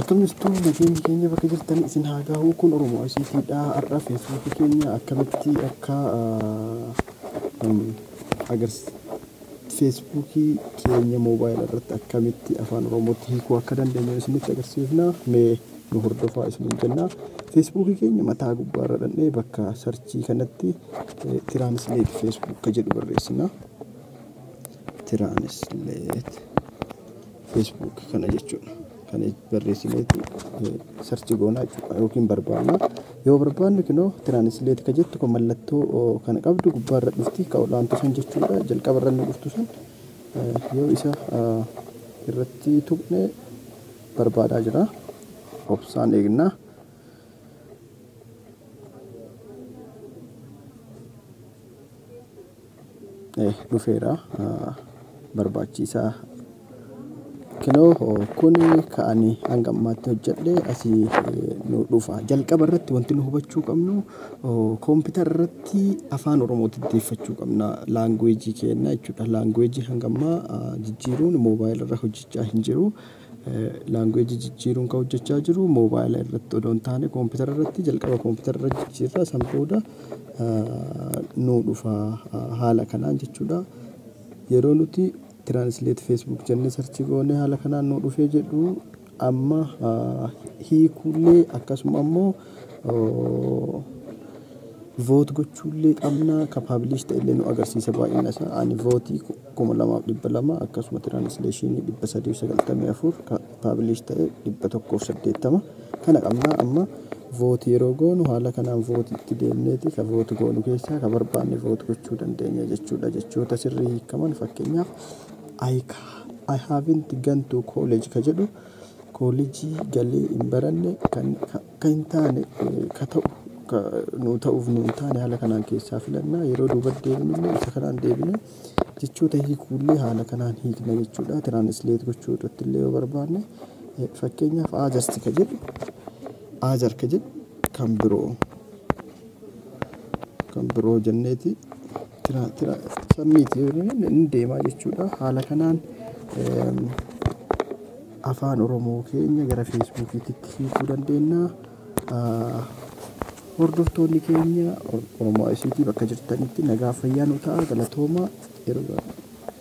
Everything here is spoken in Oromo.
Akkamitti nageenyi keenya bakka jirtan isin haa gahu kun Oromoo ICTdha. Har'a feesbuukii keenya akkamitti akka feesbuukii keenya moobaayilii irratti akkamitti afaan Oromootti hiikuu akka dandeenyu isinitti agarsiifna. Mee nu hordofaa isiniin jenna. Feesbuukii keenya mataa gubbaarra dhannee bakka sarchii kanatti tiraansleet feesbuuk ka jedhu barreessina. Tiraansleet feesbuuk kana jechuudha. Kan barreessineeti sarchi goonaa jechuudha yookiin barbaadna. Yoo barbaadne kunoo tiraansleet ka jettu kan mallattoo kana qabdu gubbaarra dhufti ka olaantu san jechuudha. Jalqaba irra dhuftu san yoo isa irratti tuqne barbaadaa jira. Obsaan eegnaa. Dhufeera barbaachisaa. Kunoo kuni ka'anii hanga ammaatti hojjedhe asii nu dhufa. Jalqaba irratti wanti nu hubachuu qabnu koompitara irratti afaan Oromootti deeffachuu qabna. Laanguweejii keenya jechuudha. Laanguweejii hanga ammaa jijjiiruun moobaayilii irra hojjechaa hin jiru. Laanguweejii jijjiiruun kan hojjechaa jiru moobaayilii irratti odoo hin taane koompitara irratti jalqaba koompitara irra jijjiirra san booda nu dhufa haala kanaan jechuudha. Yeroo nuti tiraansleet feesbuuk jennee sarchi goone haala kanaan nu dhufee jedhu amma hiikuullee akkasuma ammoo voot gochuullee qabna. Ka paablish ta'ellee nu agarsiisa baay'ina isaa. Ani vootii 2200 akkasuma tiraansleeshinii 394 ka paablish ta'e 180 kana qabna. Amma vootii yeroo goonu haala kanaan vootiitti deemneeti ka voot goonu keessaa ka barbaanne voot gochuu dandeenya jechuudha. Jechoota sirrii hiikaman fakkeenyaaf I haven't gone to college ka jedhu koolejii galee hin baranne kan hin taane ka ta'u nu ta'uuf nu hin taane haala kanaan keessaa filannaa. Yeroo duuba deebinullee isa kanaan deebine jechoota hiikuullee haala kanaan hiikna jechuudha. Tiraansleet gochuu irratti illee yoo barbaanne fakkeenyaaf aazarsi ka jedhu aazar ka jedhu kan biroo jenneeti sammiiti hin deemaa jechuudha. Haala kanaan afaan Oromoo keenya gara feesbuukiitti hiikuu dandeenya. Hordoftoonni keenya Oromoo ICT bakka jirtanitti nagaa fayyaa nu ta'a. Galatooma yeroo